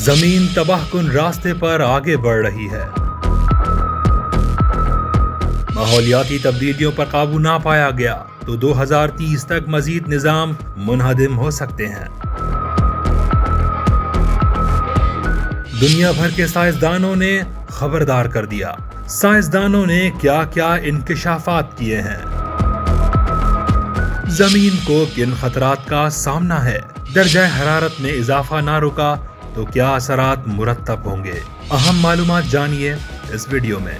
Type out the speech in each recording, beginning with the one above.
زمین تباہ کن راستے پر آگے بڑھ رہی ہے۔ ماحولیاتی تبدیلیوں پر قابو نہ پایا گیا تو 2030 تک مزید نظام منہدم ہو سکتے ہیں۔ دنیا بھر کے سائنسدانوں نے خبردار کر دیا۔ سائنسدانوں نے کیا کیا انکشافات کیے ہیں؟ زمین کو کن خطرات کا سامنا ہے؟ درجہ حرارت میں اضافہ نہ رکا تو کیا اثرات مرتب ہوں گے؟ اہم معلومات جانیے اس ویڈیو میں۔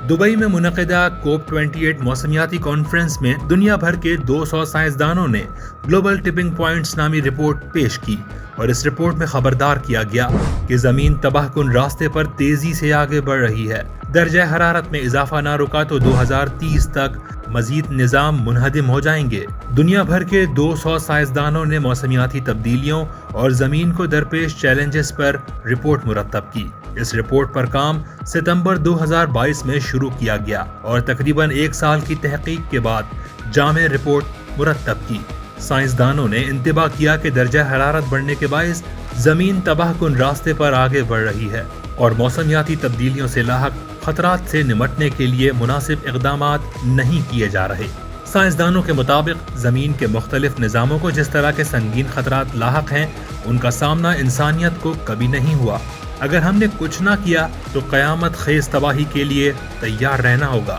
دبئی میں منعقدہ COP28 موسمیاتی کانفرنس میں دنیا بھر کے 200 سائنسدانوں نے گلوبل ٹپنگ پوائنٹس نامی رپورٹ پیش کی، اور اس رپورٹ میں خبردار کیا گیا کہ زمین تباہ کن راستے پر تیزی سے آگے بڑھ رہی ہے۔ درجہ حرارت میں اضافہ نہ رکا تو 2030 تک مزید نظام منہدم ہو جائیں گے۔ دنیا بھر کے 200 سائنسدانوں نے موسمیاتی تبدیلیوں اور زمین کو درپیش چیلنجز پر رپورٹ مرتب کی۔ اس رپورٹ پر کام ستمبر 2022 میں شروع کیا گیا اور تقریباً 1 سال کی تحقیق کے بعد جامع رپورٹ مرتب کی۔ سائنسدانوں نے انتباہ کیا کہ درجہ حرارت بڑھنے کے باعث زمین تباہ کن راستے پر آگے بڑھ رہی ہے، اور موسمیاتی تبدیلیوں سے لاحق خطرات سے نمٹنے کے لیے مناسب اقدامات نہیں کیے جا رہے۔ سائنسدانوں کے مطابق زمین کے مختلف نظاموں کو جس طرح کے سنگین خطرات لاحق ہیں، ان کا سامنا انسانیت کو کبھی نہیں ہوا۔ اگر ہم نے کچھ نہ کیا تو قیامت خیز تباہی کے لیے تیار رہنا ہوگا۔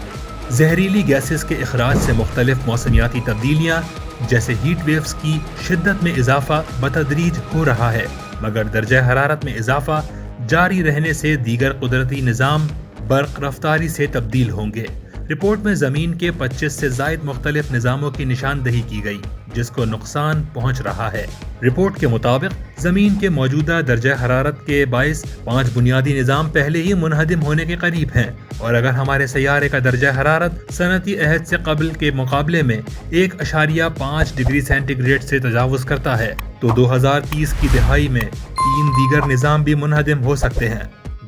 زہریلی گیسز کے اخراج سے مختلف موسمیاتی تبدیلیاں جیسے ہیٹ ویوز کی شدت میں اضافہ بتدریج ہو رہا ہے، مگر درجہ حرارت میں اضافہ جاری رہنے سے دیگر قدرتی نظام برق رفتاری سے تبدیل ہوں گے۔ رپورٹ میں زمین کے 25 سے زائد مختلف نظاموں کی نشاندہی کی گئی جس کو نقصان پہنچ رہا ہے۔ رپورٹ کے مطابق زمین کے موجودہ درجہ حرارت کے باعث 5 بنیادی نظام پہلے ہی منہدم ہونے کے قریب ہیں، اور اگر ہمارے سیارے کا درجہ حرارت صنعتی عہد سے قبل کے مقابلے میں 1.5 ڈگری سینٹی گریڈ سے تجاوز کرتا ہے تو 2030 کی دہائی میں 3 دیگر نظام بھی منہدم ہو سکتے ہیں۔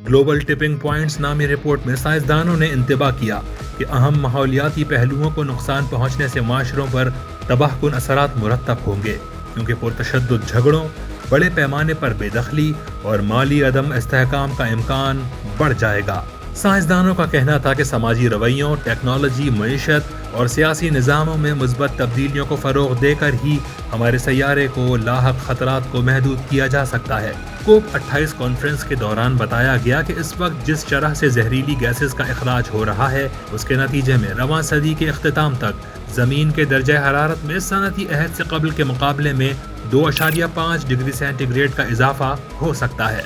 گلوبل ٹپنگ پوائنٹس نامی رپورٹ میں سائنسدانوں نے انتباہ کیا کہ اہم ماحولیاتی پہلوؤں کو نقصان پہنچنے سے معاشروں پر تباہ کن اثرات مرتب ہوں گے، کیونکہ پرتشدد جھگڑوں، بڑے پیمانے پر بے دخلی اور مالی عدم استحکام کا امکان بڑھ جائے گا۔ سائنسدانوں کا کہنا تھا کہ سماجی رویوں، ٹیکنالوجی، معیشت اور سیاسی نظاموں میں مثبت تبدیلیوں کو فروغ دے کر ہی ہمارے سیارے کو لاحق خطرات کو محدود کیا جا سکتا ہے۔ COP28 کانفرنس کے دوران بتایا گیا کہ اس وقت جس شرح سے زہریلی گیسز کا اخراج ہو رہا ہے، اس کے نتیجے میں رواں صدی کے اختتام تک زمین کے درجہ حرارت میں صنعتی عہد سے قبل کے مقابلے میں 2.5 ڈگری سینٹی گریڈ کا اضافہ ہو سکتا ہے۔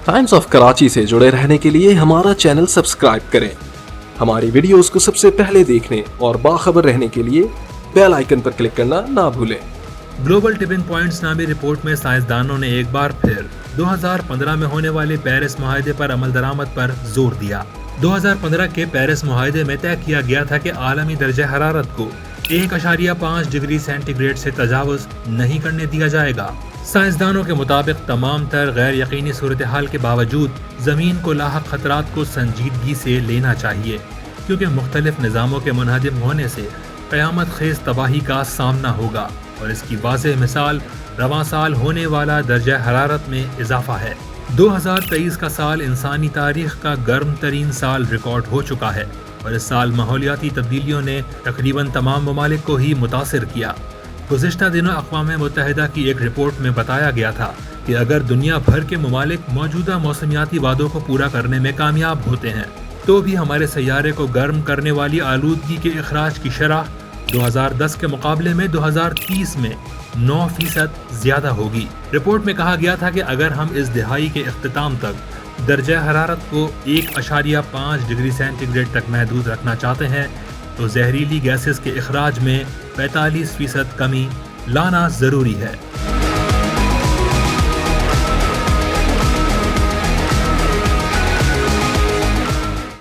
ٹائمز آف کراچی سے جڑے رہنے کے لیے ہمارا چینل سبسکرائب کریں۔ ہماری ویڈیوز کو سب سے پہلے دیکھنے اور باخبر رہنے کے لیے بیل آئیکن پر کلک کرنا نہ بھولیں۔ گلوبل ٹپنگ پوائنٹس نامی رپورٹ میں سائنسدانوں نے ایک بار پھر 2015 میں ہونے والے پیرس معاہدے پر عمل درآمد پر زور دیا۔ 2015 کے پیرس معاہدے میں طے کیا گیا تھا کہ عالمی درجہ حرارت کو 1.5 ڈگری سینٹی گریڈ سے تجاوز نہیں کرنے دیا جائے گا۔ سائنسدانوں کے مطابق تمام تر غیر یقینی صورتحال کے باوجود زمین کو لاحق خطرات کو سنجیدگی سے لینا چاہیے، کیونکہ مختلف نظاموں کے منہدم ہونے سے قیامت خیز تباہی کا سامنا ہوگا، اور اس کی واضح مثال رواں سال ہونے والا درجہ حرارت میں اضافہ ہے۔ 2023 کا سال انسانی تاریخ کا گرم ترین سال ریکارڈ ہو چکا ہے، اور اس سال ماحولیاتی تبدیلیوں نے تقریباً تمام ممالک کو ہی متاثر کیا۔ گزشتہ دنوں اقوام متحدہ کی ایک رپورٹ میں بتایا گیا تھا کہ اگر دنیا بھر کے ممالک موجودہ موسمیاتی وعدوں کو پورا کرنے میں کامیاب ہوتے ہیں تو بھی ہمارے سیارے کو گرم کرنے والی آلودگی کے اخراج کی شرح 2010 کے مقابلے میں 2030 میں 9% زیادہ ہوگی۔ رپورٹ میں کہا گیا تھا کہ اگر ہم اس دہائی کے اختتام تک درجہ حرارت کو 1.5 ڈگری سینٹی گریڈ تک محدود رکھنا چاہتے ہیں تو زہریلی گیسز کے اخراج میں 45% کمی لانا ضروری ہے۔